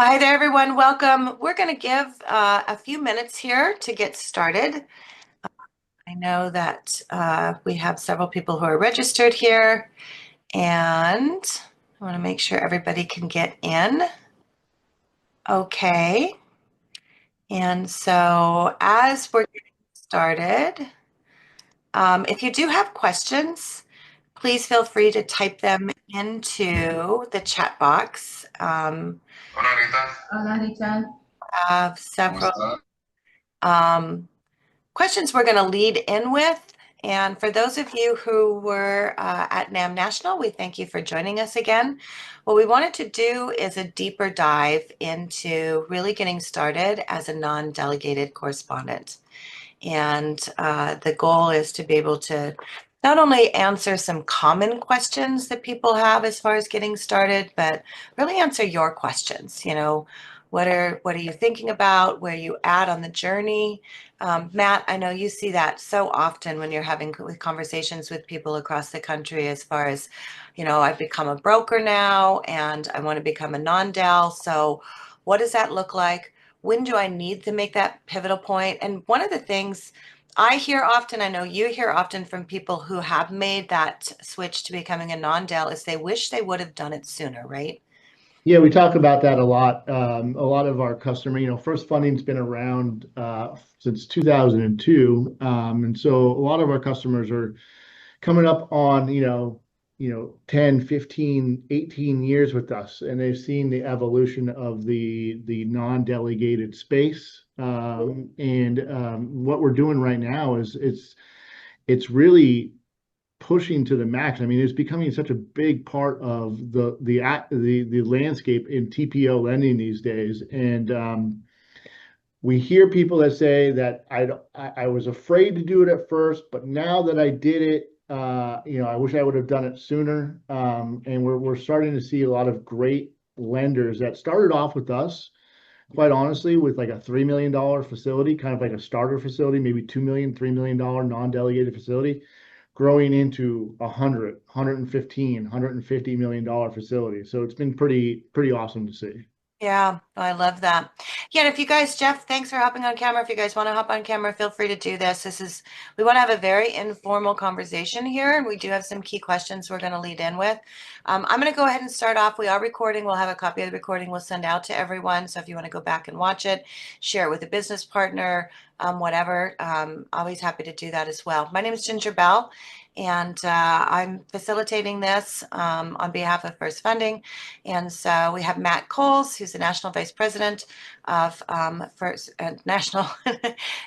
Hi there, everyone. Welcome. We're going to give a few minutes here to get started. I know that we have several people who are registered here, and I want to make sure everybody can get in. Okay. And so as we're getting started, if you do have questions, please feel free to type them into the chat box. Hola Rita, Hola, Richard. I have ¿cómo several estás? um, questions we're going to lead in with. And for those of you who were at NAM National, we thank you for joining us again. What we wanted to do is a deeper dive into really getting started as a non-delegated correspondent. And the goal is to be able to not only answer some common questions that people have as far as getting started, but really answer your questions. What are you thinking about? Where you at on the journey? Matt, I know you see that so often when you're having conversations with people across the country as far as, I've become a broker now and I want to become a non-del. So what does that look like? When do I need to make that pivotal point? And one of the things I hear often, I know you hear often from people who have made that switch to becoming a non-del, is they wish they would have done it sooner, right? Yeah, we talk about that a lot. A lot of our customer, FirstFunding's been around since 2002, and so a lot of our customers are coming up on 10, 15, 18 years with us, and they've seen the evolution of the non-delegated space. And what we're doing right now is it's really pushing to the max. I mean, it's becoming such a big part of the landscape in TPO lending these days. And we hear people that say that I was afraid to do it at first, but now that I did it, I wish I would have done it sooner. And we're starting to see a lot of great lenders that started off with us, quite honestly, with like a $3 million facility, kind of like a starter facility, maybe 2 million, $3 million non-delegated facility, growing into 100, 115, $150 million facility. So it's been pretty awesome to see. Yeah, I love that. Yeah, and if you guys, Jeff, thanks for hopping on camera. If you guys want to hop on camera, feel free to do this. We want to have a very informal conversation here, and we do have some key questions we're going to lead in with. I'm going to go ahead and start off. We are recording. We'll have a copy of the recording we'll send out to everyone. So if you want to go back and watch it, share it with a business partner, whatever, always happy to do that as well. My name is Ginger Bell, and I'm facilitating this on behalf of FirstFunding. And so we have Matt Coles, who's the National Vice President of National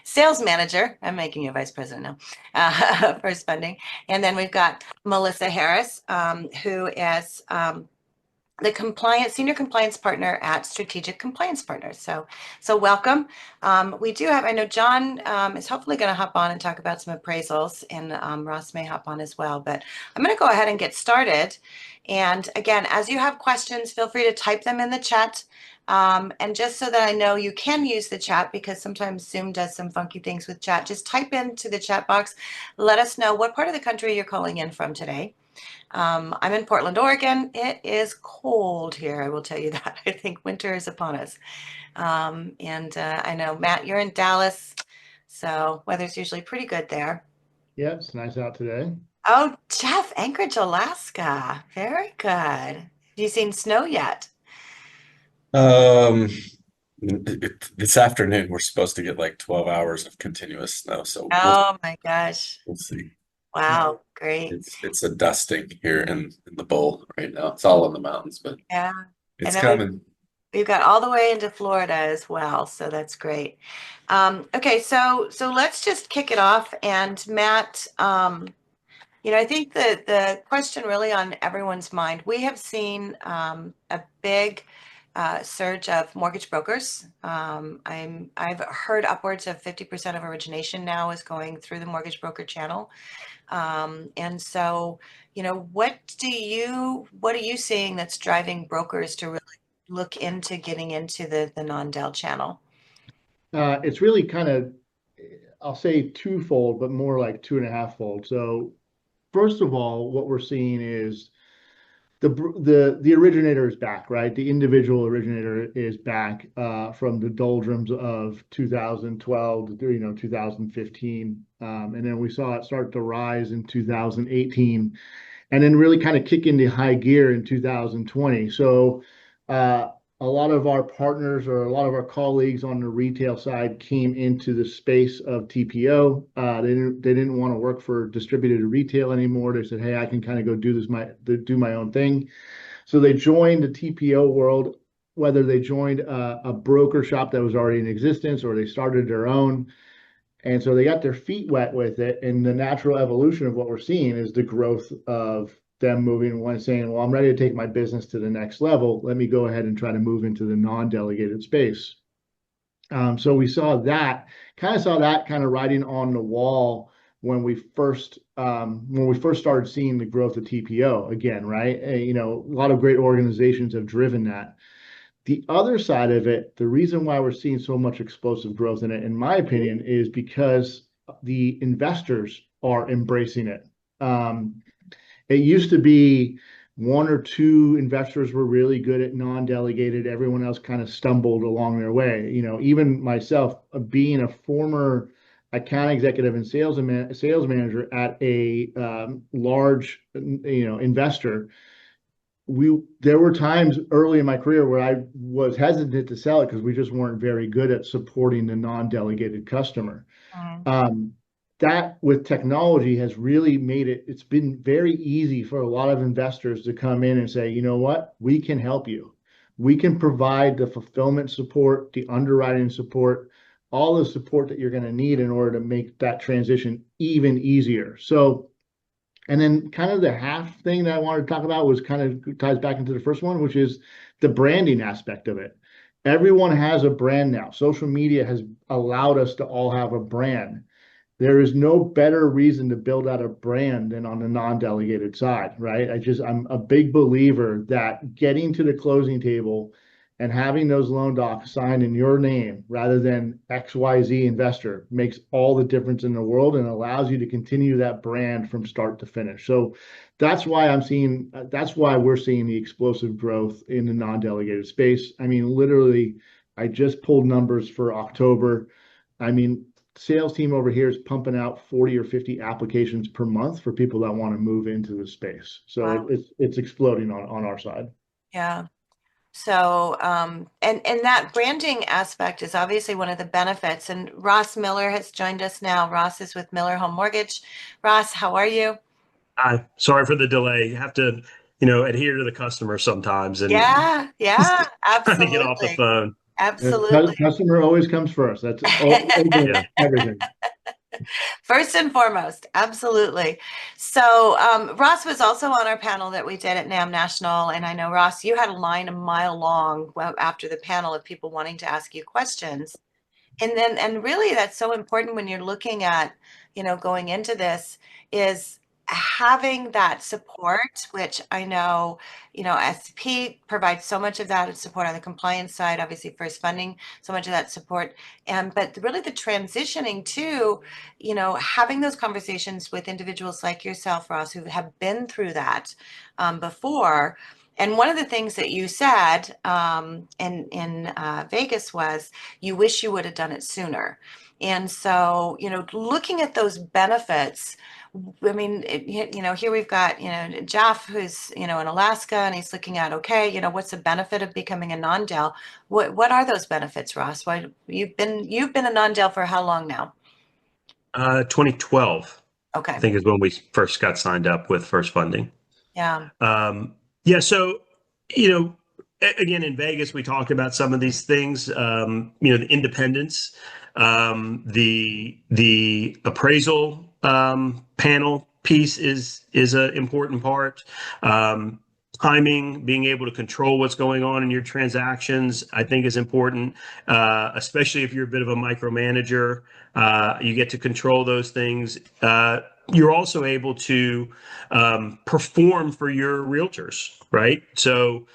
Sales Manager. I'm making you Vice President now, FirstFunding. And then we've got Melissa Harris, who is the senior compliance partner at Strategic Compliance Partners. So welcome. We do have, I know John is hopefully going to hop on and talk about some appraisals, and Ross may hop on as well. But I'm going to go ahead and get started. And again, as you have questions, feel free to type them in the chat. And just so that I know you can use the chat, because sometimes Zoom does some funky things with chat, just type into the chat box. Let us know what part of the country you're calling in from today. I'm in Portland, Oregon. It is cold here, I will tell you that. I think winter is upon us. And I know, Matt, you're in Dallas, so weather's usually pretty good there. Yeah, it's nice out today. Oh, Jeff, Anchorage, Alaska. Very good. Have you seen snow yet? Um, this afternoon we're supposed to get like 12 hours of continuous snow, so Oh my gosh. we'll see. Yeah. Wow, great. It's a dusting here in the bowl right now. It's all in the mountains, but Yeah. And it's then coming. we've got all the way into Florida as well, so that's great. Okay, so let's just kick it off. And Matt, I think the question really on everyone's mind, we have seen a big surge of mortgage brokers. I've heard upwards of 50% of origination now is going through the mortgage broker channel. And so, what are you seeing that's driving brokers to really look into getting into the non-del channel? It's really kind of, I'll say twofold, but more like two and a half fold. So first of all, what we're seeing is the originator is back, right? The individual originator is back from the doldrums of 2012 to 2015, and then we saw it start to rise in 2018, and then really kind of kick into high gear in 2020. So a lot of our partners or a lot of our colleagues on the retail side came into the space of TPO. They didn't want to work for distributed retail anymore. They said, "Hey, I can kind of go do my own thing." So they joined the TPO world, whether they joined a broker shop that was already in existence or they started their own. And so they got their feet wet with it. And the natural evolution of what we're seeing is the growth of them moving and saying, well, I'm ready to take my business to the next level. Let me go ahead and try to move into the non-delegated space. So we saw that kind of writing on the wall when we first started seeing the growth of TPO again, right? A lot of great organizations have driven that. The other side of it, the reason why we're seeing so much explosive growth in it, in my opinion, is because the investors are embracing it. It used to be one or two investors were really good at non-delegated. Everyone else kind of stumbled along their way. Even myself, being a former account executive and sales manager at a large, investor, there were times early in my career where I was hesitant to sell it because we just weren't very good at supporting the non-delegated customer. That with technology has really it's been very easy for a lot of investors to come in and say, you know what, we can help you. We can provide the fulfillment support, the underwriting support, all the support that you're going to need in order to make that transition even easier. So, and then kind of the half thing that I wanted to talk about was kind of ties back into the first one, which is the branding aspect of it. Everyone has a brand now. Social media has allowed us to all have a brand. There is no better reason to build out a brand than on the non-delegated side, right? I'm a big believer that getting to the closing table and having those loan docs signed in your name rather than XYZ investor makes all the difference in the world and allows you to continue that brand from start to finish. So that's why we're seeing the explosive growth in the non-delegated space. I mean, literally, I just pulled numbers for October. I mean, sales team over here is pumping out 40 or 50 applications per month for people that want to move into the space. So Wow. it's exploding on our side. Yeah. So, and that branding aspect is obviously one of the benefits. And Ross Miller has joined us now. Ross is with Miller Home Mortgage. Ross, how are you? Sorry for the delay. You have to, adhere to the customer sometimes and Yeah, trying to get off the absolutely. phone. Absolutely. Customer always comes first. That's Yeah. everything. First and foremost, absolutely. So Ross was also on our panel that we did at NAM National, and I know, Ross, you had a line a mile long after the panel of people wanting to ask you questions. And really that's so important when you're looking at, going into this, is having that support, which I know, SP provides so much of that support on the compliance side, obviously FirstFunding, so much of that support. But really the transitioning to, having those conversations with individuals like yourself, Ross, who have been through that before. And one of the things that you said in Vegas was you wish you would have done it sooner. And so, looking at those benefits, I mean, here we've got, Jeff, who's, in Alaska, and he's looking at, okay, what's the benefit of becoming a non-del? What are those benefits, Ross? Why you've been a non-del for how long now? 2012, Okay. I think, is when we first got signed up with FirstFunding. Yeah. Yeah. So, again, in Vegas, we talked about some of these things, the independence, the appraisal panel piece is an important part. Timing, being able to control what's going on in your transactions, I think is important, especially if you're a bit of a micromanager. You get to control those things. You're also able to perform for your realtors, right? So,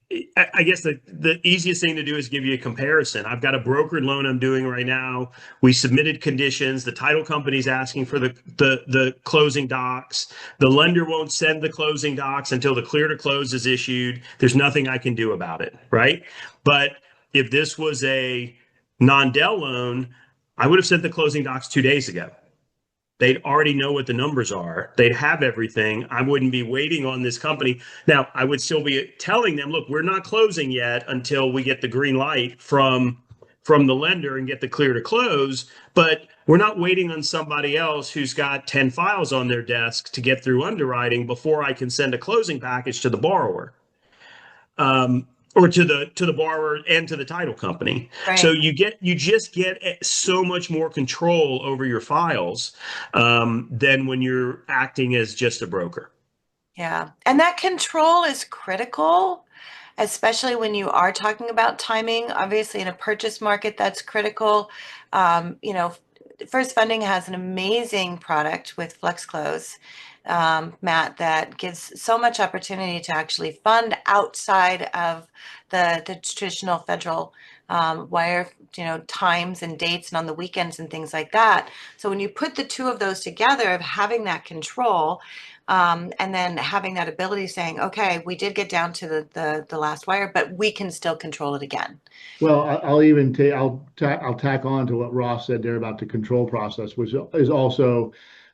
I guess the easiest thing to do is give you a comparison. I've got a brokered loan I'm doing right now. We submitted conditions. The title company's asking for the closing docs. The lender won't send the closing docs until the clear to close is issued. There's nothing I can do about it, right? But if this was a non-del loan, I would have sent the closing docs 2 days ago. They'd already know what the numbers are. They'd have everything. I wouldn't be waiting on this company. Now, I would still be telling them, look, we're not closing yet until we get the green light from the lender and get the clear to close. But we're not waiting on somebody else who's got 10 files on their desk to get through underwriting before I can send a closing package to the borrower. Or to the borrower and to the title company. Right. So you just get so much more control over your files than when you're acting as just a broker. Yeah. And that control is critical, especially when you are talking about timing. Obviously, in a purchase market, that's critical. You know, FirstFunding has an amazing product with FlexClose, Matt, that gives so much opportunity to actually fund outside of the traditional federal wire, you know, times and dates and on the weekends and things like that. So when you put the two of those together, of having that control, and then having that ability, saying, okay, we did get down to the last wire, but we can still control it again. Well, I'll even take I'll tack on to what Ross said there about the control process, which is also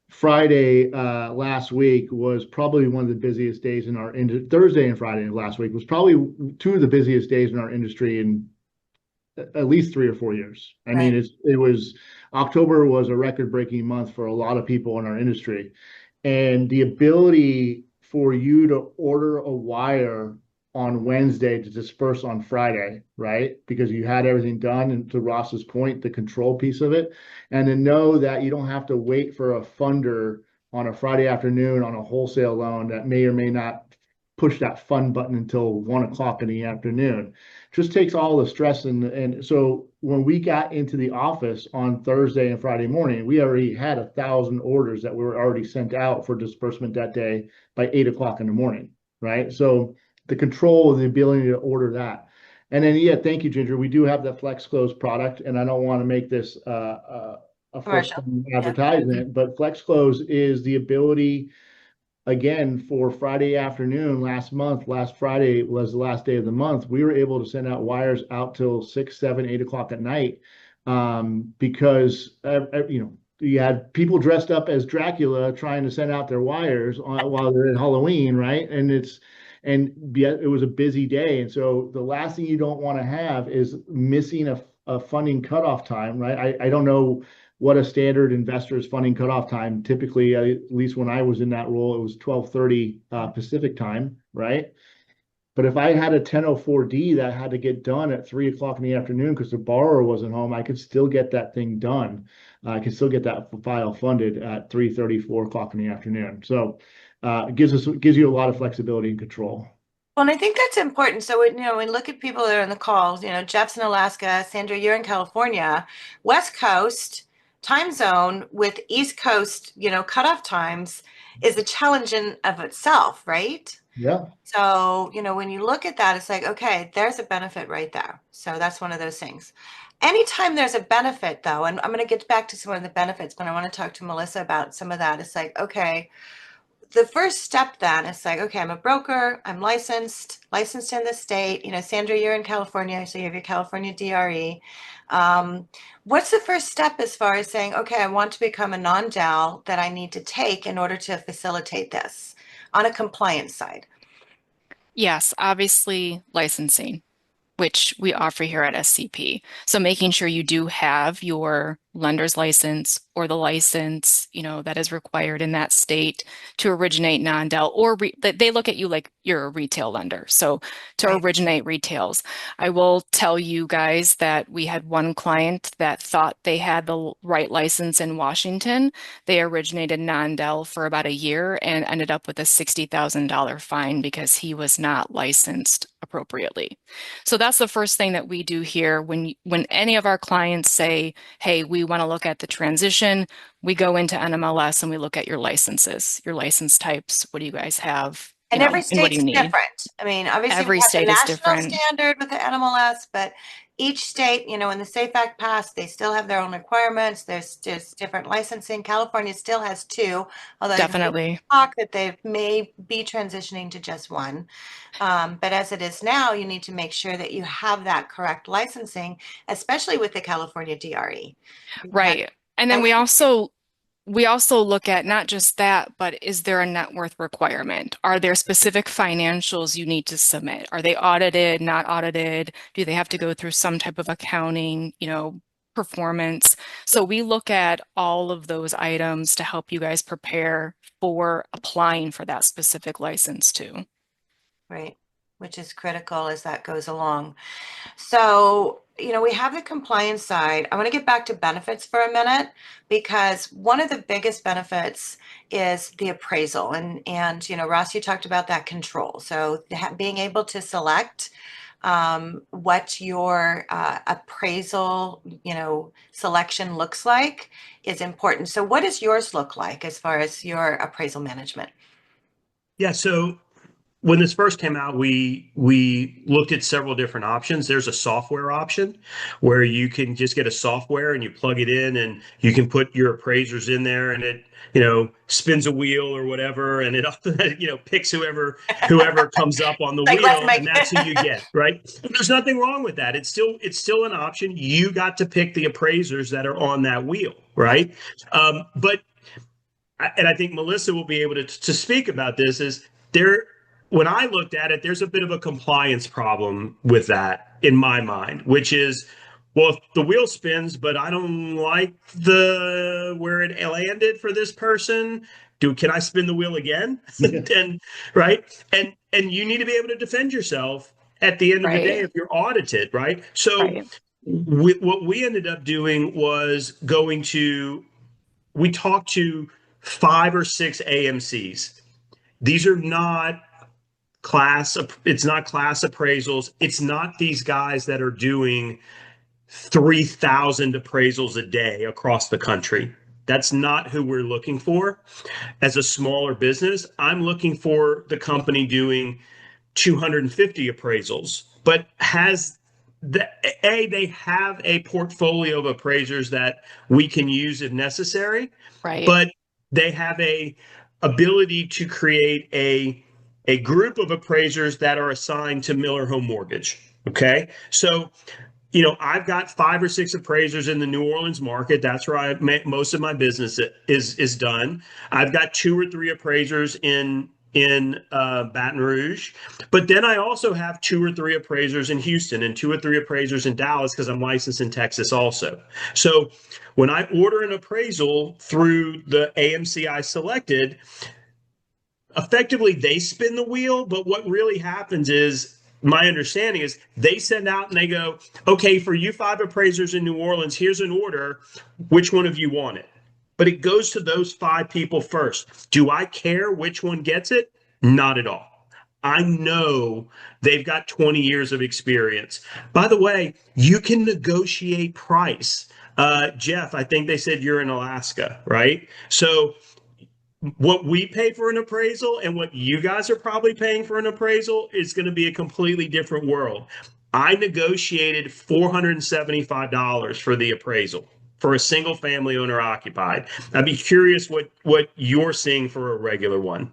Friday last week was probably one of the busiest days in our industry. Thursday and Friday last week was probably two of the busiest days in our industry in at least 3 or 4 years. I mean, it was October was a record-breaking month for a lot of people in our industry, and the ability for you to order a wire on Wednesday to disperse on Friday, right? Because you had everything done, and to Ross's point, the control piece of it, and to know that you don't have to wait for a funder on a Friday afternoon on a wholesale loan that may or may not push that fund button until 1 o'clock in the afternoon. Just takes all the stress. And so when we got into the office on Thursday and Friday morning, we already had 1,000 orders that were already sent out for disbursement that day by 8 o'clock in the morning, right? So the control and the ability to order that. And then, yeah, thank you, Ginger. We do have the FlexClose product, and I don't want to make this a first advertisement, but FlexClose is the ability, again, for Friday afternoon last Friday was the last day of the month. We were able to send out wires out till 6, 7, 8 o'clock at night, because you know, you had people dressed up as Dracula trying to send out their wires while they're in Halloween, right? And it was a busy day. And so the last thing you don't want to have is missing a funding cutoff time, right? I don't know what a standard investor's funding cutoff time. Typically, at least when I was in that role, it was 12:30 Pacific time, right? But if I had a 1004D that had to get done at 3 o'clock in the afternoon because the borrower wasn't home, I could still get that thing done. I could still get that file funded at 3:30, 4 o'clock in the afternoon. So it gives you a lot of flexibility and control. Well, and I think that's important. So, you know, we look at people that are in the calls, you know, Jeff's in Alaska, Sandra, you're in California, West Coast time zone with East Coast, you know, cutoff times is a challenge in of itself, right? Yeah. So, you know, when you look at that, it's like, okay, there's a benefit right there. So that's one of those things. Anytime there's a benefit, though, and I'm going to get back to some of the benefits, but I want to talk to Melissa about some of that. It's like, okay, the first step then is like, okay, I'm a broker, I'm licensed in the state. You know, Sandra, you're in California, so you have your California DRE. What's the first step as far as saying, okay, I want to become a non-del that I need to take in order to facilitate this on a compliance side? Yes, obviously licensing, which we offer here at SCP. So making sure you do have your lender's license or the license, you know, that is required in that state to originate non-del, or they look at you like you're a retail lender. So to originate retails. I will tell you guys that we had one client that thought they had the right license in Washington. They originated non-del for about a year and ended up with a $60,000 fine because he was not licensed appropriately. So that's the first thing that we do here. When any of our clients say, hey, we want to look at the transition, we go into NMLS and we look at your licenses, your license types. What do you guys have? And you know, every and what do state's you need? different. I mean, obviously we Every have the state is national different. standard with the NMLS, but each state, you know, when the SAFE Act passed, they still have their own requirements. There's just different licensing. California still has two, although I've heard Definitely. talk that they may be transitioning to just one. But as it is now, you need to make sure that you have that correct licensing, especially with the California DRE. Because Right. And then that we also look at not just that, but is there a net worth requirement? Are there specific financials you need to submit? Are they audited, not audited? Do they have to go through some type of accounting, you know, performance? So we look at all of those items to help you guys prepare for applying for that specific license too. right, which is critical as that goes along. So, you know, we have the compliance side. I want to get back to benefits for a minute because one of the biggest benefits is the appraisal. And you know, Ross, you talked about that control. So being able to select what your appraisal, you know, selection looks like is important. So what does yours look like as far as your appraisal management? Yeah, so when this first came out, we looked at several different options. There's a software option where you can just get a software and you plug it in and you can put your appraisers in there and it, you know, spins a wheel or whatever and it you know picks whoever comes up on the Like, let's wheel make and that's who you get, right? There's nothing wrong with that. It's still an option. You got to pick the appraisers that are on that wheel, right? But and I think Melissa will be able to speak about this is there when I looked at it, there's a bit of a compliance problem with that in my mind, which is, well, if the wheel spins, but I don't like the where it landed for this person. Can I spin the wheel again? And right. And you need to be able to defend yourself at the end of the day Right. if you're audited, right? So Right. what we ended up doing was we talked to 5 or 6 AMCs. These are not it's not class appraisals. It's not these guys that are doing 3,000 appraisals a day across the country. That's not who we're looking for as a smaller business. I'm looking for the company doing 250 appraisals, but they have a portfolio of appraisers that we can use if necessary, Right. but they have a ability to create a group of appraisers that are assigned to Miller Home Mortgage. Okay. So, you know, I've got 5 or 6 appraisers in the New Orleans market. That's where most of my business is done. I've got 2 or 3 appraisers in Baton Rouge, but then I also have 2 or 3 appraisers in Houston and 2 or 3 appraisers in Dallas because I'm licensed in Texas also. So when I order an appraisal through the AMC I selected, effectively they spin the wheel, but what really happens is my understanding is they send out and they go, okay, for you 5 appraisers in New Orleans, here's an order. Which one of you want it? But it goes to those 5 people first. Do I care which one gets it? Not at all. I know they've got 20 years of experience. By the way, you can negotiate price. Jeff, I think they said you're in Alaska, right? So what we pay for an appraisal and what you guys are probably paying for an appraisal is going to be a completely different world. I negotiated $475 for the appraisal for a single family owner occupied. I'd be curious what you're seeing for a regular one.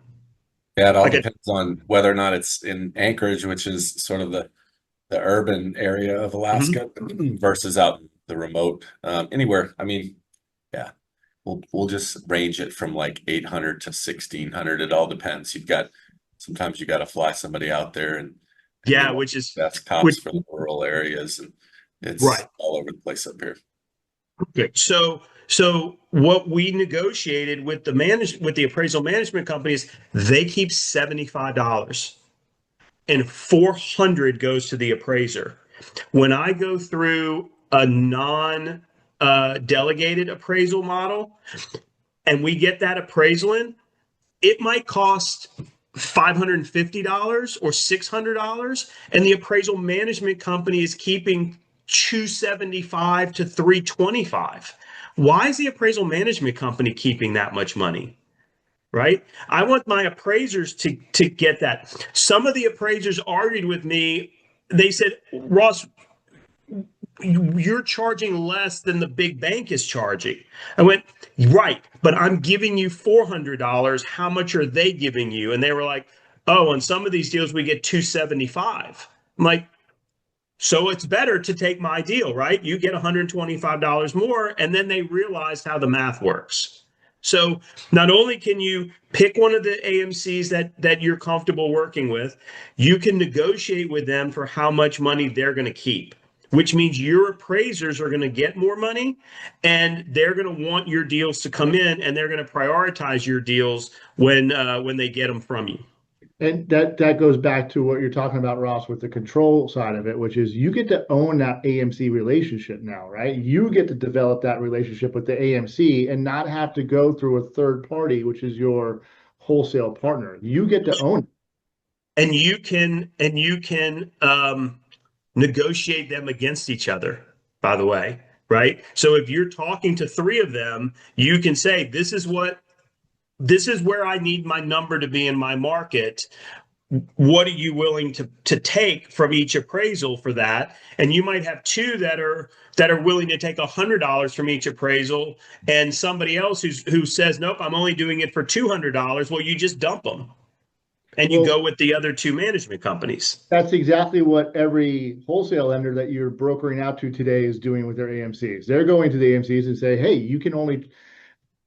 Yeah, it all Like depends on whether or not it's in Anchorage, which is sort of the urban area of Alaska, versus out in the remote. Anywhere. I mean, yeah, we'll just range it from like 800 to 1,600. It all depends. Sometimes you got to fly somebody out there and they yeah, want which is best comps which for the rural areas, and it's right. all over the place up here. Okay. So what we negotiated with the appraisal management companies, they keep $75 and 400 goes to the appraiser. When I go through a non delegated appraisal model and we get that appraisal in, it might cost $550 or $600, and the appraisal management company is keeping $275 to $325. Why is the appraisal management company keeping that much money? right? I want my appraisers to get that. Some of the appraisers argued with me. They said, Ross, you're charging less than the big bank is charging. I went, right, but I'm giving you $400. How much are they giving you? And they were like, oh, on some of these deals, we get 275. I'm like, so it's better to take my deal, right? You get $125 more. And then they realized how the math works. So not only can you pick one of the AMCs that you're comfortable working with, you can negotiate with them for how much money they're going to keep, which means your appraisers are going to get more money and they're going to want your deals to come in and they're going to prioritize your deals when they get them from you. And that goes back to what you're talking about, Ross, with the control side of it, which is you get to own that AMC relationship now, right? You get to develop that relationship with the AMC and not have to go through a third party, which is your wholesale partner. You get to own it. And you can negotiate them against each other, by the way, right? So if you're talking to three of them, you can say, this is where I need my number to be in my market. What are you willing to take from each appraisal for that? And you might have two that are willing to take $100 from each appraisal, and somebody else who says, nope, I'm only doing it for $200. Well, you just dump them. And you go with the other two management companies. That's exactly what every wholesale lender that you're brokering out to today is doing with their AMCs. They're going to the AMCs and say, hey, you can only,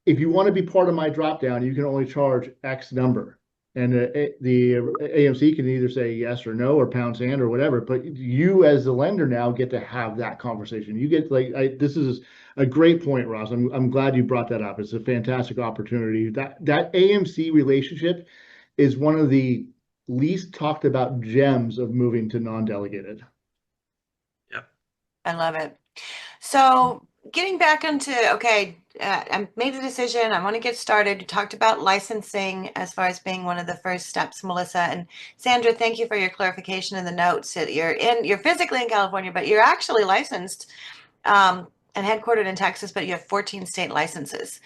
if you want to be part of my drop down, you can only charge X number. And the AMC can either say yes or no or pound sand or whatever. But you as the lender now get to have that conversation. You get this is a great point, Ross. I'm glad you brought that up. It's a fantastic opportunity. That AMC relationship is one of the least talked about gems of moving to non-delegated. Yep. I love it. So getting back into, okay, I made a decision. I want to get started. You talked about licensing as far as being one of the first steps, Melissa. And Sandra, thank you for your clarification in the notes that you're physically in California, but you're actually licensed and headquartered in Texas, but you have 14 state licenses.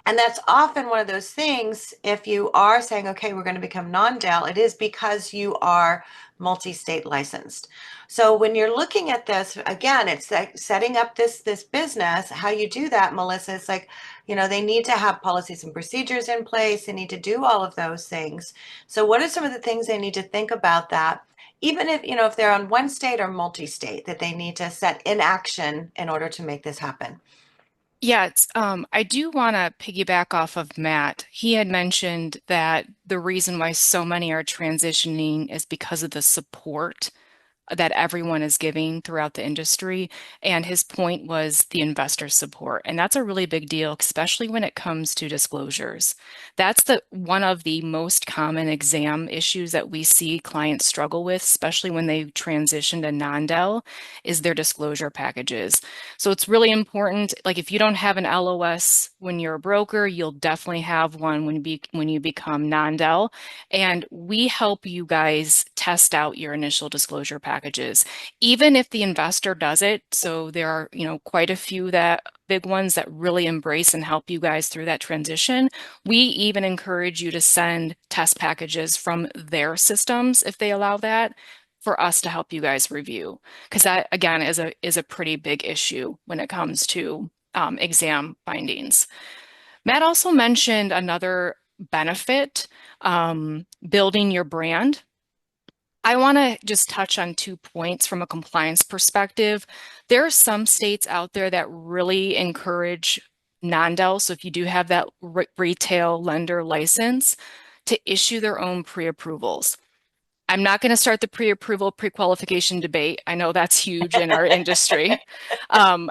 And that's often one of those things, if you are saying, okay, we're going to become non-del, it is because you are multi-state licensed. So when you're looking at this, again, it's like setting up this business. How you do that, Melissa, it's like, they need to have policies and procedures in place. They need to do all of those things. So what are some of the things they need to think about that? Even if they're on one state or multi-state, that they need to set in action in order to make this happen. Yeah, I do want to piggyback off of Matt. He had mentioned that the reason why so many are transitioning is because of the support that everyone is giving throughout the industry. And his point was the investor support. And that's a really big deal, especially when it comes to disclosures. That's one of the most common exam issues that we see clients struggle with, especially when they transition to non-del, is their disclosure packages. So it's really important. Like if you don't have an LOS when you're a broker, you'll definitely have one when you become non-del. And we help you guys test out your initial disclosure packages, even if the investor does it. So there are, quite a few big ones that really embrace and help you guys through that transition. We even encourage you to send test packages from their systems if they allow that, for us to help you guys review, because that again is a pretty big issue when it comes to exam findings. Matt also mentioned another benefit, building your brand. I want to just touch on 2 points from a compliance perspective. There are some states out there that really encourage non-del. So if you do have that retail lender license, to issue their own pre-approvals. I'm not going to start the pre-approval, pre-qualification debate. I know that's huge in our industry.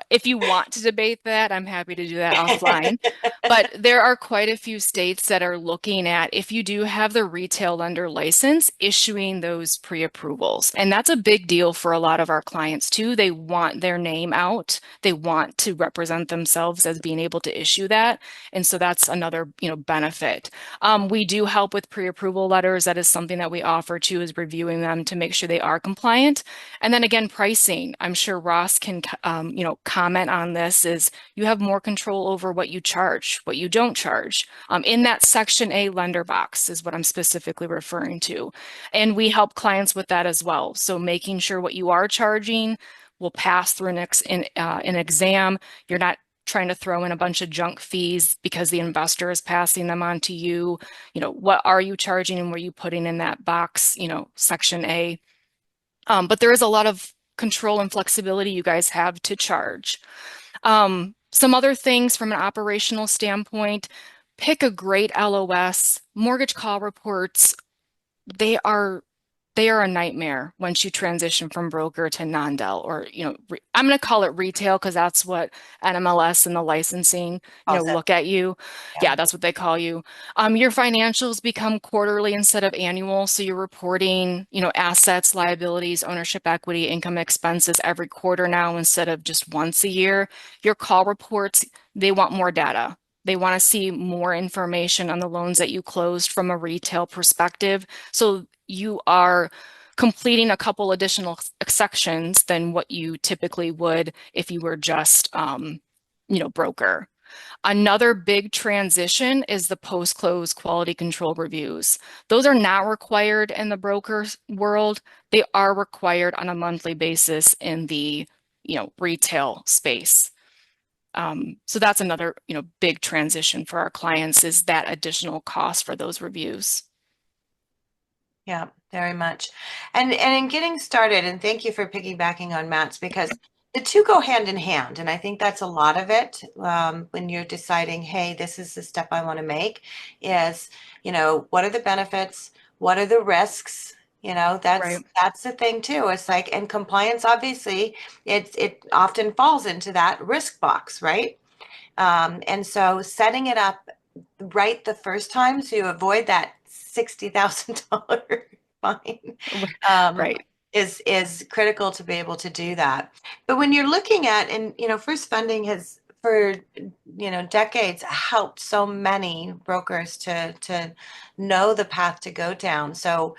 If you want to debate that, I'm happy to do that offline. But there are quite a few states that are looking at, if you do have the retail lender license, issuing those pre-approvals. And that's a big deal for a lot of our clients too. They want their name out. They want to represent themselves as being able to issue that. And so that's another benefit. We do help with pre-approval letters. That is something that we offer too, as is reviewing them to make sure they are compliant. And then again, pricing. I'm sure Ross can, comment on this, is you have more control over what you charge, what you don't charge. In that Section A lender box is what I'm specifically referring to. And we help clients with that as well. So making sure what you are charging will pass through an exam. You're not trying to throw in a bunch of junk fees because the investor is passing them on to you. What are you charging and what are you putting in that box, Section A? But there is a lot of control and flexibility you guys have to charge. Some other things from an operational standpoint, pick a great LOS. Mortgage call reports, they are a nightmare once you transition from broker to non-del, or I'm going to call it retail because that's what NMLS and the licensing look at you. Yeah, that's what they call you. Your financials become quarterly instead of annual, so you're reporting assets, liabilities, ownership, equity, income, expenses every quarter now instead of just once a year. Your call reports, they want more data. They want to see more information on the loans that you closed from a retail perspective. So you are completing a couple additional sections than what you typically would if you were just, broker. Another big transition is the post-close quality control reviews. Those are not required in the broker world. They are required on a monthly basis in the, retail space. So that's another, big transition for our clients, is that additional cost for those reviews. Yeah, very much. And in getting started, and thank you for piggybacking on Matt's, because the two go hand in hand. And I think that's a lot of it when you're deciding, hey, this is the step I want to make, is, what are the benefits? What are the risks? That's the thing too. It's like, and compliance, obviously, it often falls into that risk box, right? And so setting it up right the first time so you avoid that $60,000 fine Right. is critical to be able to do that. But when you're looking at, and FirstFunding has for decades helped so many brokers to know the path to go down. So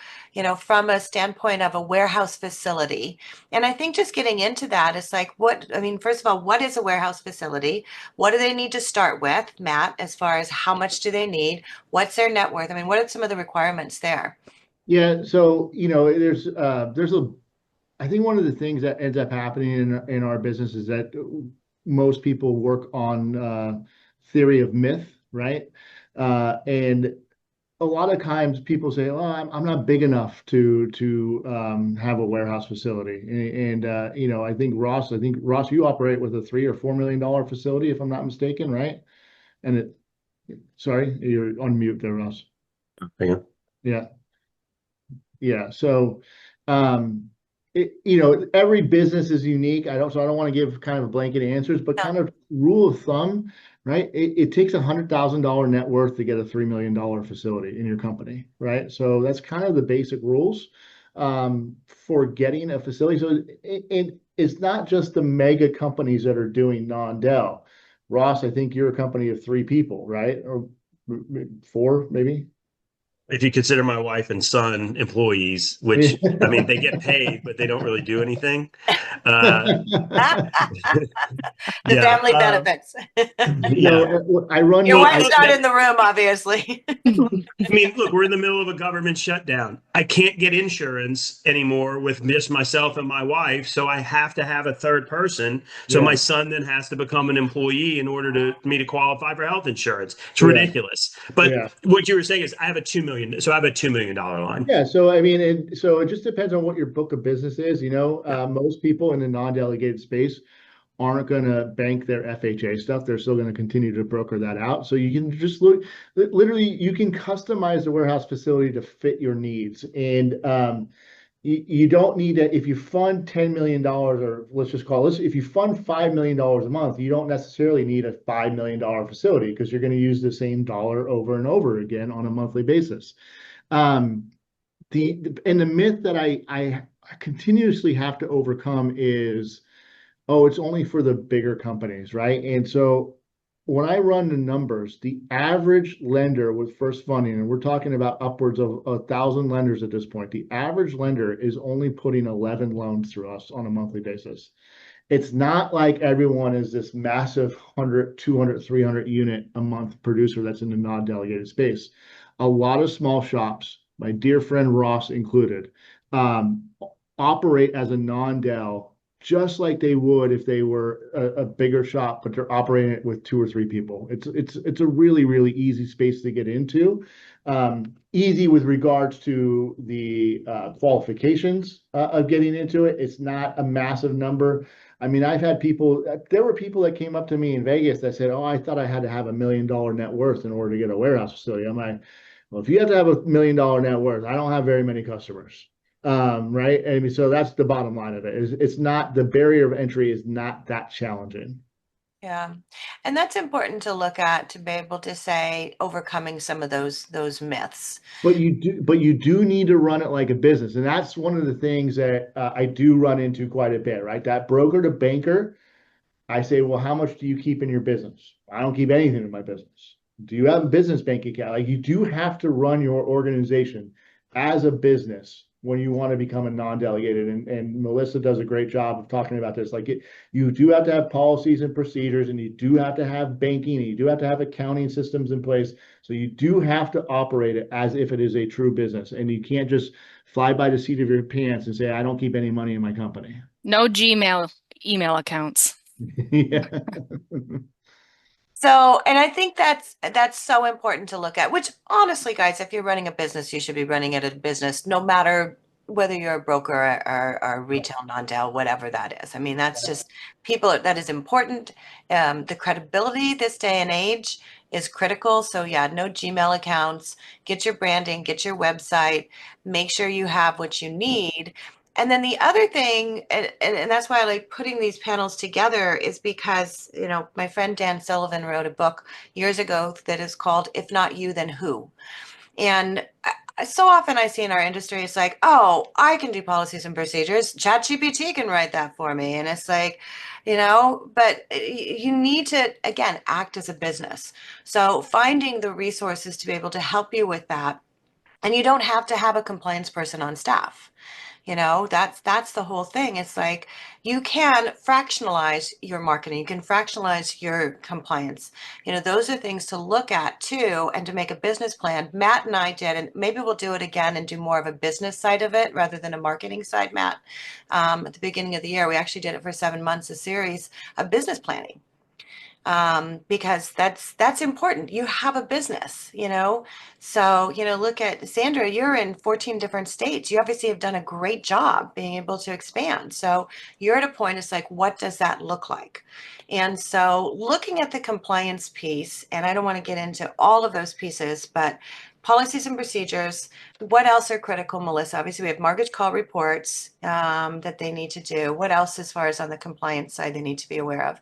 from a standpoint of a warehouse facility, and I think just getting into that is like, first of all, what is a warehouse facility? What do they need to start with, Matt, as far as how much do they need? What's their net worth? What are some of the requirements there? Yeah, so there's I think one of the things that ends up happening in our business is that most people work on theory of myth, right? And a lot of times people say, "Oh, I'm not big enough to have a warehouse facility." And I think Ross, you operate with a $3 or $4 million facility, if I'm not mistaken, right? And sorry, you're on mute there, Ross. Hang on. Yeah. Yeah. So, every business is unique. I don't want to give kind of blanket answers, but kind of rule of thumb, right? It takes $100,000 net worth to get a $3 million facility in your company, right? So that's kind of the basic rules for getting a facility. So it's not just the mega companies that are doing non-del. Ross, I think you're a company of 3 people, right? Or 4, maybe. If you consider my wife and son employees, which they get paid, but they don't really do anything. The family benefits. I run Your wife's not in the room, obviously. Look, we're in the middle of a government shutdown. I can't get insurance anymore with just myself and my wife, so I have to have a third person. So my son then has to become an employee in order to qualify for health insurance. It's ridiculous. But what you were saying is I have a $2 million line. Yeah, so so it just depends on what your book of business is. Most people in the non-delegated space aren't going to bank their FHA stuff. They're still going to continue to broker that out. So you can just literally, you can customize the warehouse facility to fit your needs. And you don't need to, if you fund $10 million, or let's just call this, if you fund $5 million a month, you don't necessarily need a $5 million facility because you're going to use the same dollar over and over again on a monthly basis. The myth that I continuously have to overcome is, oh, it's only for the bigger companies, right? And so when I run the numbers, the average lender with FirstFunding, and we're talking about upwards of 1,000 lenders at this point, the average lender is only putting 11 loans through us on a monthly basis. It's not like everyone is this massive 100, 200, 300 unit a month producer that's in the non-delegated space. A lot of small shops, my dear friend Ross included, operate as a non-del just like they would if they were a bigger shop, but they're operating it with 2 or 3 people. It's a really, really easy space to get into. Easy with regards to the qualifications of getting into it. It's not a massive number. I mean, there were people that came up to me in Vegas that said, "Oh, I thought I had to have $1 million net worth in order to get a warehouse facility." I'm like, well, if you have to have $1 million net worth, I don't have very many customers. Right. I mean, so that's the bottom line of it. It's not, the barrier of entry is not that challenging. Yeah. And that's important to look at, to be able to say overcoming some of those myths. But you do need to run it like a business. And that's one of the things that I do run into quite a bit, right? That broker to banker, I say, well, how much do you keep in your business? I don't keep anything in my business. Do you have a business bank account? Like, you do have to run your organization as a business when you want to become a non-delegated. And Melissa does a great job of talking about this. Like, you do have to have policies and procedures, and you do have to have banking, and you do have to have accounting systems in place. So you do have to operate it as if it is a true business. And you can't just fly by the seat of your pants and say, I don't keep any money in my company. No Gmail email accounts. Yeah. So, and I think that's so important to look at, which honestly, guys, if you're running a business, you should be running it as a business, no matter whether you're a broker or retail non-del, whatever that is. I mean, that's just people, that is important. The credibility this day and age is critical. So yeah, no Gmail accounts, get your branding, get your website, make sure you have what you need. And then the other thing, and that's why I like putting these panels together, is because, you know, my friend Dan Sullivan wrote a book years ago that is called If Not You, Then Who? And so often I see in our industry, it's like, oh, I can do policies and procedures. ChatGPT can write that for me. And it's like, you know, but you need to, again, act as a business. So finding the resources to be able to help you with that. And you don't have to have a compliance person on staff. You know, that's the whole thing. It's like you can fractionalize your marketing, you can fractionalize your compliance. You know, those are things to look at too, and to make a business plan. Matt and I did, and maybe we'll do it again and do more of a business side of it rather than a marketing side, Matt. At the beginning of the year, we actually did it for 7 months, a series of business planning. Because that's important. You have a business, you know. So, you know, look at Sandra, you're in 14 different states. You obviously have done a great job being able to expand. So you're at a point, it's like, what does that look like? And so looking at the compliance piece, and I don't want to get into all of those pieces, but policies and procedures, what else are critical, Melissa? Obviously, we have mortgage call reports that they need to do. What else, as far as on the compliance side, they need to be aware of?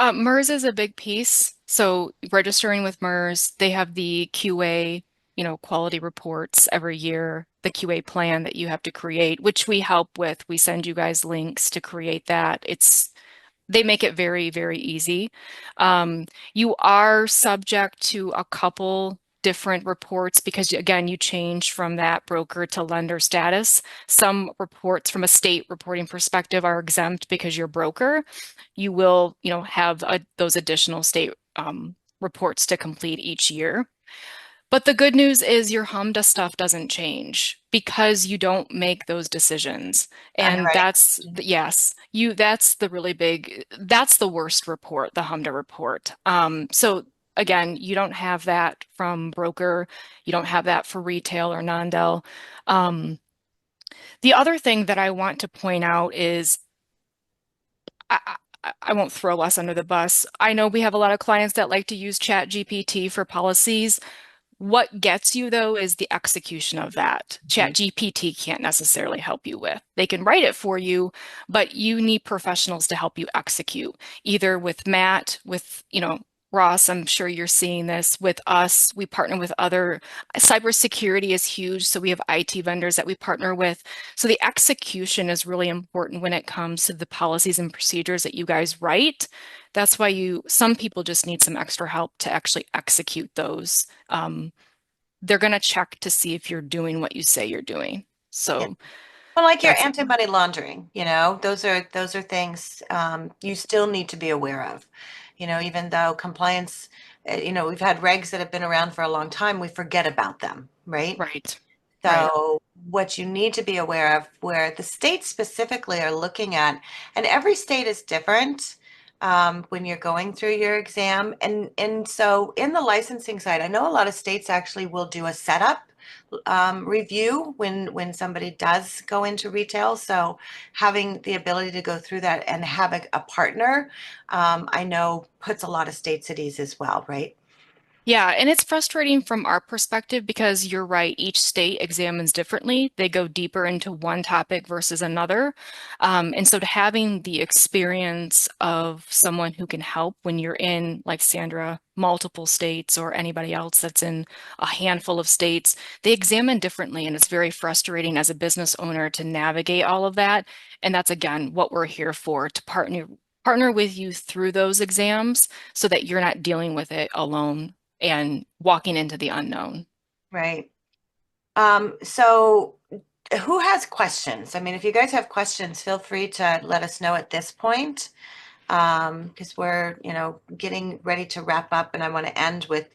MERS is a big piece. So registering with MERS, they have the QA, you know, quality reports every year, the QA plan that you have to create, which we help with. We send you guys links to create that. They make it very, very easy. You are subject to a couple different reports because, again, you change from that broker to lender status. Some reports from a state reporting perspective are exempt because you're broker. You will, you know, have those additional state reports to complete each year. But the good news is your HMDA stuff doesn't change because you don't make those decisions. And that's the really big, that's the worst report, the HMDA report. So again, you don't have that from broker, you don't have that for retail or non-del. The other thing that I want to point out is I won't throw us under the bus. I know we have a lot of clients that like to use ChatGPT for policies. What gets you, though, is the execution of that. ChatGPT can't necessarily help you with. They can write it for you, but you need professionals to help you execute, either with Matt, with, you know, Ross, I'm sure you're seeing this with us. We partner with other, cybersecurity is huge. So we have IT vendors that we partner with. So the execution is really important when it comes to the policies and procedures that you guys write. That's why some people just need some extra help to actually execute those. They're going to check to see if you're doing what you say you're doing. So Well, like your that's, anti-money laundering, those are things you still need to be aware of. Even though compliance, we've had regs that have been around for a long time, we forget about them, right? right. Right. So what you need to be aware of, where the states specifically are looking at, and every state is different when you're going through your exam. And so in the licensing side, I know a lot of states actually will do a setup review when somebody does go into retail. So having the ability to go through that and have a partner, I know puts a lot of states at ease as well, right? Yeah, and it's frustrating from our perspective because you're right, each state examines differently. They go deeper into one topic versus another. And so to having the experience of someone who can help when you're in, like Sandra, multiple states or anybody else that's in a handful of states, they examine differently. And it's very frustrating as a business owner to navigate all of that. And that's again what we're here for, to partner with you through those exams so that you're not dealing with it alone and walking into the unknown. Right. So who has questions? I mean, if you guys have questions, feel free to let us know at this point. Because we're, getting ready to wrap up, and I want to end with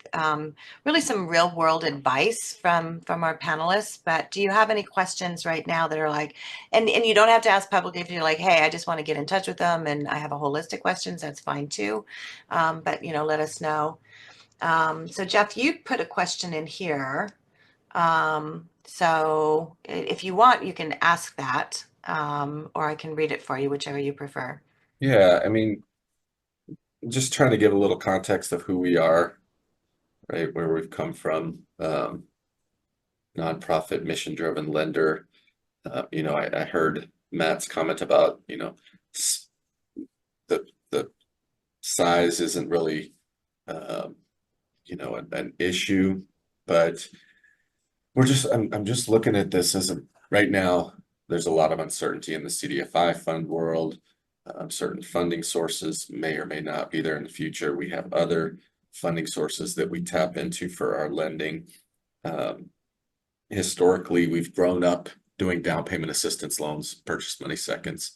really some real world advice from our panelists. But do you have any questions right now that are like, and you don't have to ask publicly if you're like, hey, I just want to get in touch with them and I have a whole list of questions, that's fine too. But let us know. So Jeff, you put a question in here. So if you want, you can ask that, or I can read it for you, whichever you prefer. Yeah, I mean, just trying to give a little context of who we are, right? Where we've come from. Nonprofit, mission-driven lender. I heard Matt's comment about, the size isn't really, an issue, but I'm just looking at this as right now, there's a lot of uncertainty in the CDFI fund world. Certain funding sources may or may not be there in the future. We have other funding sources that we tap into for our lending. Historically, we've grown up doing down payment assistance loans, purchase money seconds.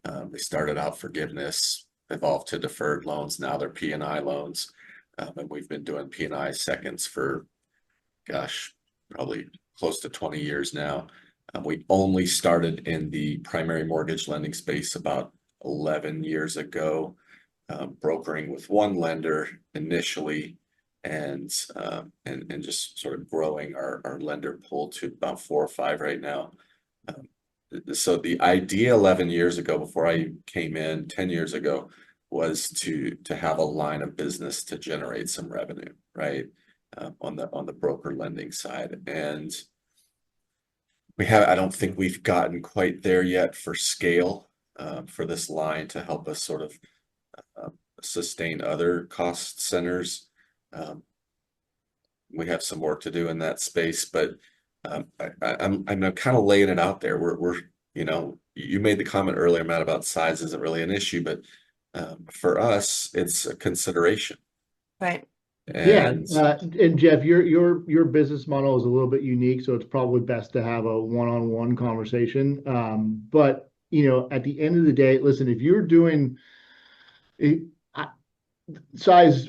They started out forgiveness, evolved to deferred loans. Now they're P&I loans. And we've been doing P&I seconds for, gosh, probably close to 20 years now. We only started in the primary mortgage lending space about 11 years ago, brokering with one lender initially, and just sort of growing our lender pool to about 4 or 5 right now. So the idea 11 years ago, before I came in 10 years ago, was to have a line of business to generate some revenue, right? On the broker lending side. And I don't think we've gotten quite there yet for scale, for this line to help us sort of sustain other cost centers. We have some work to do in that space, but I'm kind of laying it out there. We're you made the comment earlier, Matt, about size isn't really an issue, but for us, it's a consideration. Right. And and Jeff, your business model is a little bit unique, so it's probably best to have a one-on-one conversation. But at the end of the day, listen, if you're doing size,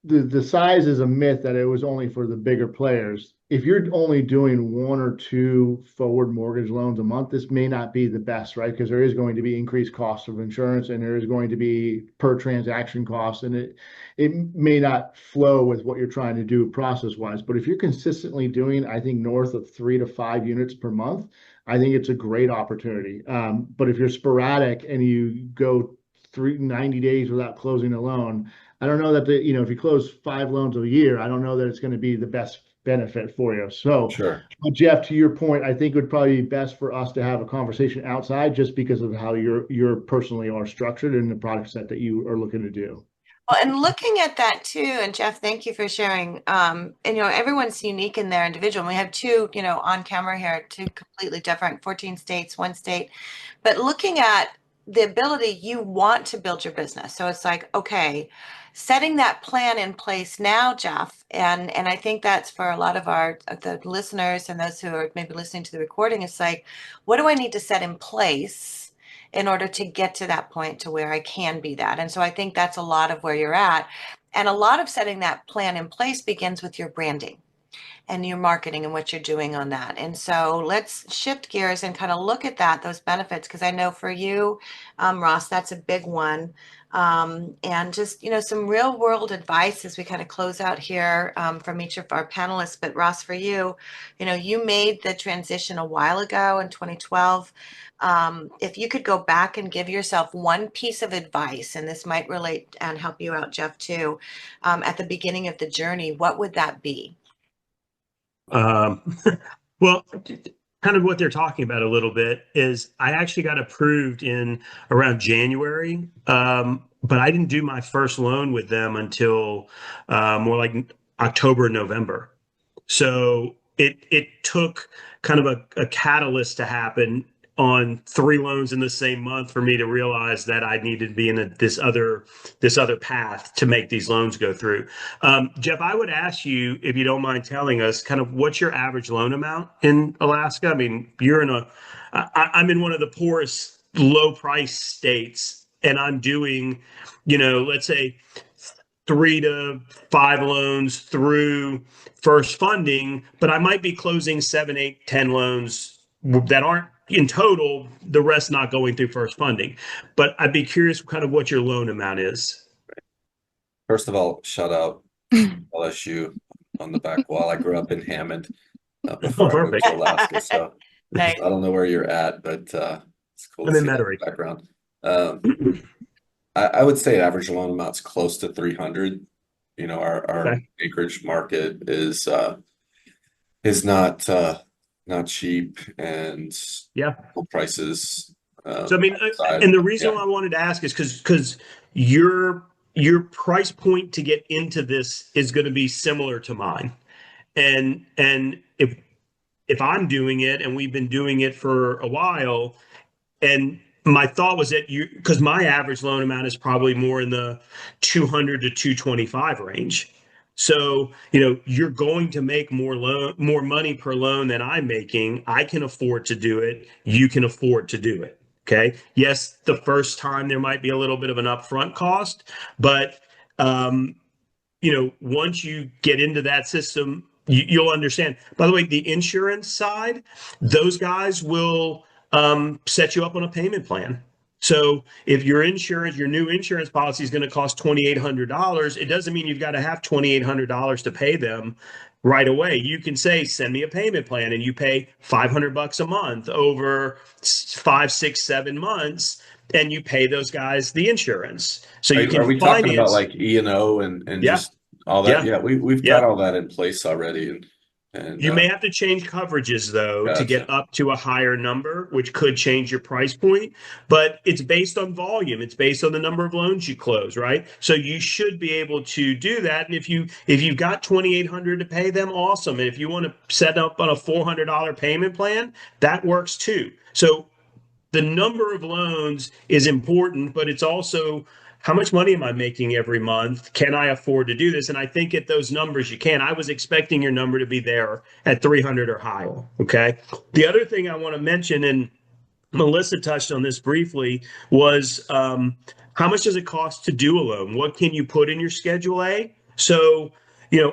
the size is a myth that it was only for the bigger players. If you're only doing 1 or 2 forward mortgage loans a month, this may not be the best, right? Because there is going to be increased costs of insurance, and there is going to be per transaction costs, and it may not flow with what you're trying to do process-wise. But if you're consistently doing, I think, north of 3 to 5 units per month, I think it's a great opportunity. But if you're sporadic and you go 90 days without closing a loan, I don't know that if you close 5 loans a year, I don't know that it's going to be the best benefit for you. So, sure. Jeff, to your point, I think it would probably be best for us to have a conversation outside, just because of how you're personally are structured and the product set that you are looking to do. Well, and looking at that too, and Jeff, thank you for sharing. And everyone's unique in their individual. We have two, on camera here, two completely different, 14 states, one state. But looking at the ability you want to build your business. So it's like, okay, setting that plan in place now, Jeff, and I think that's for a lot of the listeners and those who are maybe listening to the recording, it's like, what do I need to set in place in order to get to that point to where I can be that? And so I think that's a lot of where you're at. And a lot of setting that plan in place begins with your branding and your marketing and what you're doing on that. And so let's shift gears and kind of look at those benefits, because I know for you, Ross, that's a big one. And just, some real world advice as we kind of close out here from each of our panelists. But Ross, for you, you made the transition a while ago in 2012. If you could go back and give yourself one piece of advice, and this might relate and help you out, Jeff, too, at the beginning of the journey, what would that be? Well, kind of what they're talking about a little bit is I actually got approved in around January, but I didn't do my first loan with them until more like October, November. So it took kind of a catalyst to happen on 3 loans in the same month for me to realize that I needed to be in this other path to make these loans go through. Jeff, I would ask you, if you don't mind telling us, kind of what's your average loan amount in Alaska? I mean, I'm in one of the poorest, low price states, and I'm doing, let's say 3 to 5 loans through FirstFunding, but I might be closing 7, 8, 10 loans that aren't in total, the rest not going through FirstFunding. But I'd be curious kind of what your loan amount is. First of all, shout out LSU on the back wall. I grew up in Hammond before I moved Perfect. to Alaska, so Nice. I don't know where you're at, but it's cool I'm to in see that Metairie. background. I would say average loan amount's close to 300. Our Okay. acreage market is not cheap, and Yeah. prices. So I mean, and the reason I wanted to ask is because your price point to get into this is going to be similar to mine, and if I'm doing it, and we've been doing it for a while, and my thought was that because my average loan amount is probably more in the 200 to 225 range. So, you're going to make more money per loan than I'm making. I can afford to do it. You can afford to do it. Okay. Yes, the first time there might be a little bit of an upfront cost, but once you get into that system, you'll understand. By the way, the insurance side, those guys will set you up on a payment plan. So if your new insurance policy is going to cost $2,800, it doesn't mean you've got to have $2,800 to pay them right away. You can say, send me a payment plan, and you pay $500 a month over 5, 6, 7 months, and you pay those guys the insurance. So you can Are we finance. talking about like E&O and Yeah. just all that? Yeah. Yeah, we've got all that in place already, and You may have to change coverages though to get Gotcha. up to a higher number, which could change your price point, but it's based on volume. It's based on the number of loans you close, right? So you should be able to do that. And if you've got $2,800 to pay them, awesome. And if you want to set up on a $400 payment plan, that works too. So the number of loans is important, but it's also how much money am I making every month? Can I afford to do this? And I think at those numbers you can. I was expecting your number to be there at 300 or higher. Okay. The other thing I want to mention, and Melissa touched on this briefly, was how much does it cost to do a loan? What can you put in your Schedule A? So,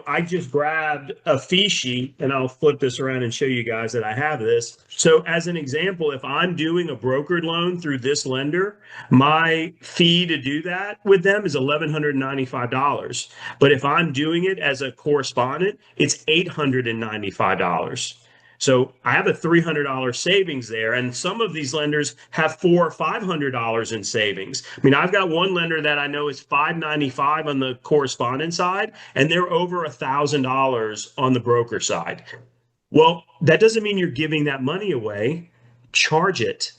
I just grabbed a fee sheet, and I'll flip this around and show you guys that I have this. So as an example, if I'm doing a brokered loan through this lender, my fee to do that with them is $1,195. But if I'm doing it as a correspondent, it's $895. So I have a $300 savings there, and some of these lenders have $400 or $500 in savings. I mean, I've got one lender that I know is $595 on the correspondent side, and they're over $1,000 on the broker side. Well, that doesn't mean you're giving that money away. Charge it.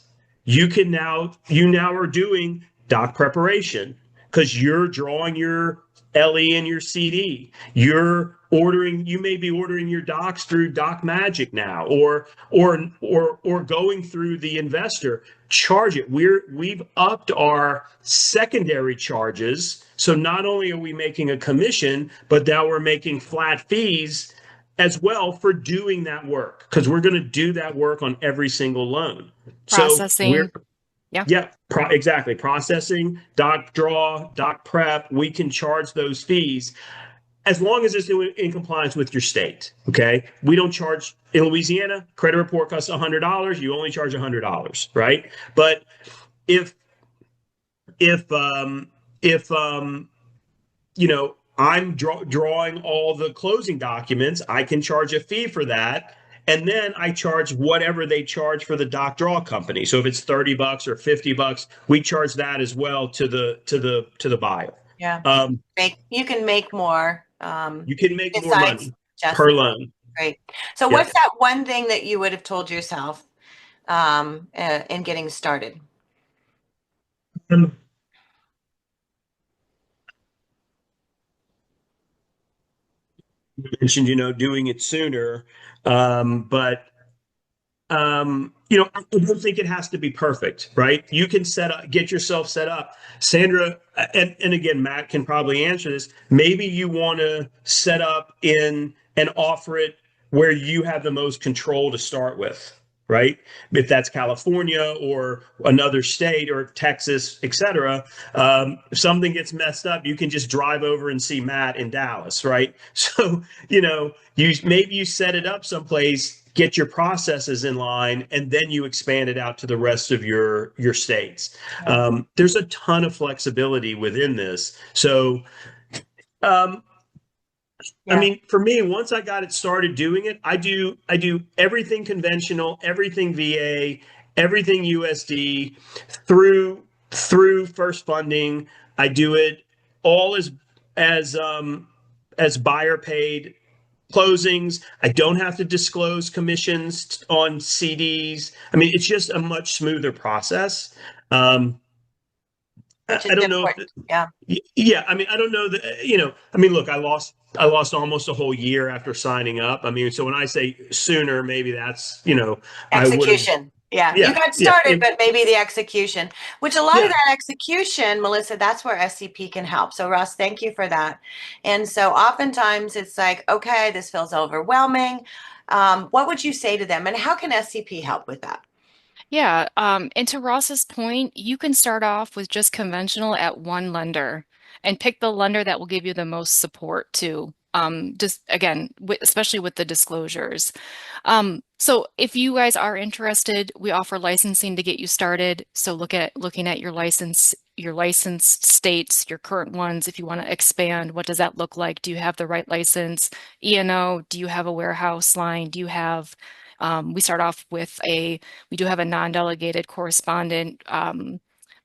You now are doing doc preparation. because you're drawing your LE and your CD. You may be ordering your docs through Doc Magic now, or going through the investor. Charge it. We've upped our secondary charges. So not only are we making a commission, but now we're making flat fees as well for doing that work, because we're going to do that work on every single loan. Processing. Exactly. Processing, doc draw, doc prep, we can charge those fees as long as it's in compliance with your state. Okay. We don't charge in Louisiana, credit report costs $100. You only charge $100, right? But if I'm drawing all the closing documents, I can charge a fee for that. And then I charge whatever they charge for the doc draw company. So if it's $30 or $50, we charge that as well to the buyer. Yeah. You can make more. You can make more besides money just per loan. Great. So Yeah. what's that one thing that you would have told yourself in getting started? Mentioned, doing it sooner, but I don't think it has to be perfect, right? You can get yourself set up. Sandra, and again, Matt can probably answer this. Maybe you want to set up and offer it where you have the most control to start with, right? If that's California or another state or Texas, et cetera. If something gets messed up, you can just drive over and see Matt in Dallas, right? So, maybe you set it up someplace, get your processes in line, and then you expand it out to the rest of your states. There's a ton of flexibility within this. So, I mean, for me, once I got it started doing it, I do everything conventional, everything VA, everything USD through FirstFunding. I do it all as buyer paid closings. I don't have to disclose commissions on CDs. I mean, it's just a much smoother process. I don't know. Yeah. I mean, I don't know that, I mean, look, I lost almost a whole year after signing up. I mean, so when I say sooner, maybe that's, execution. Yeah. You got started, but maybe the execution, which a lot of that execution, Melissa, that's where SCP can help. So Ross, thank you for that. And so oftentimes it's like, okay, this feels overwhelming. What would you say to them, and how can SCP help with that? Yeah, and to Ross's point, you can start off with just conventional at one lender and pick the lender that will give you the most support too. Just again, especially with the disclosures. So if you guys are interested, we offer licensing to get you started. So looking at your licensed states, your current ones. If you want to expand, what does that look like? Do you have the right license? E&O, do you have a warehouse line? Do you have we start off with we do have a non-delegated correspondent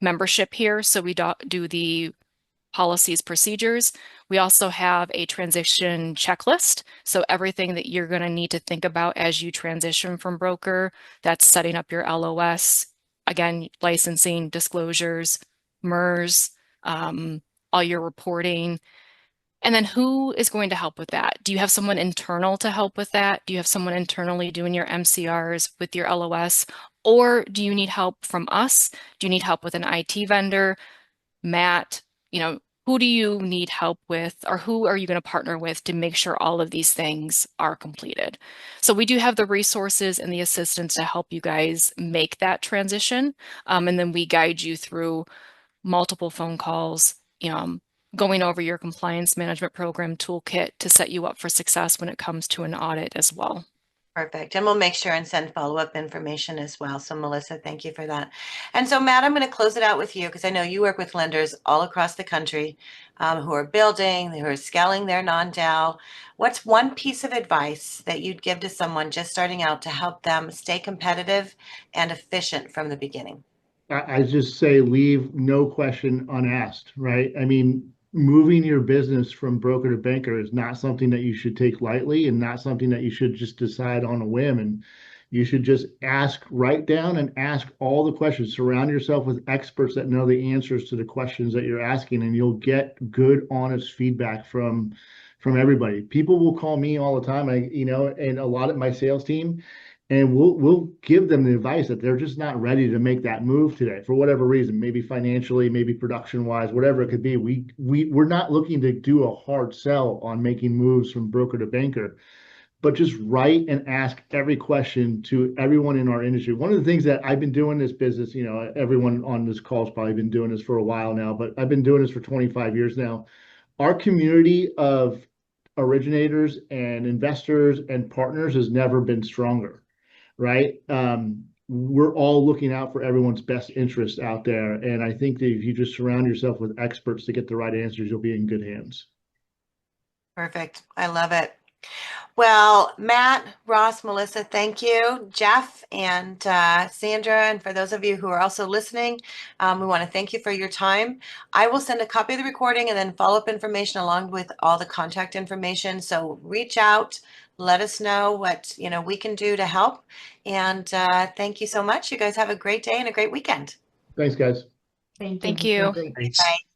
membership here. So we do the policies, procedures. We also have a transition checklist. So everything that you're going to need to think about as you transition from broker, that's setting up your LOS, again, licensing, disclosures, MERS, all your reporting. And then who is going to help with that? Do you have someone internal to help with that? Do you have someone internally doing your MCRs with your LOS? Or do you need help from us? Do you need help with an IT vendor? Matt, who do you need help with, or who are you going to partner with to make sure all of these things are completed? So we do have the resources and the assistance to help you guys make that transition. And then we guide you through multiple phone calls, going over your compliance management program toolkit to set you up for success when it comes to an audit as well. Perfect. And we'll make sure and send follow-up information as well. So Melissa, thank you for that. And so Matt, I'm going to close it out with you because I know you work with lenders all across the country who are building, who are scaling their non-DAO. What's one piece of advice that you'd give to someone just starting out to help them stay competitive and efficient from the beginning? I just say leave no question unasked, right? I mean, moving your business from broker to banker is not something that you should take lightly and not something that you should just decide on a whim. And, You should just write down and ask all the questions. Surround yourself with experts that know the answers to the questions that you're asking, and you'll get good, honest feedback from everybody. People will call me all the time, and a lot of my sales team, and we'll give them the advice that they're just not ready to make that move today for whatever reason, maybe financially, maybe production wise, whatever it could be. We're not looking to do a hard sell on making moves from broker to banker, but just write and ask every question to everyone in our industry. One of the things that I've been doing this business, everyone on this call has probably been doing this for a while now, but I've been doing this for 25 years now. Our community of originators and investors and partners has never been stronger, right? We're all looking out for everyone's best interest out there. And I think that if you just surround yourself with experts to get the right answers, you'll be in good hands. Perfect. I love it. Well, Matt, Ross, Melissa, thank you. Jeff and Sandra, and for those of you who are also listening, we want to thank you for your time. I will send a copy of the recording and then follow-up information along with all the contact information. So reach out, let us know what we can do to help. And thank you so much. You guys have a great day and a great weekend. Thanks, guys. Thank you. Thanks. Bye.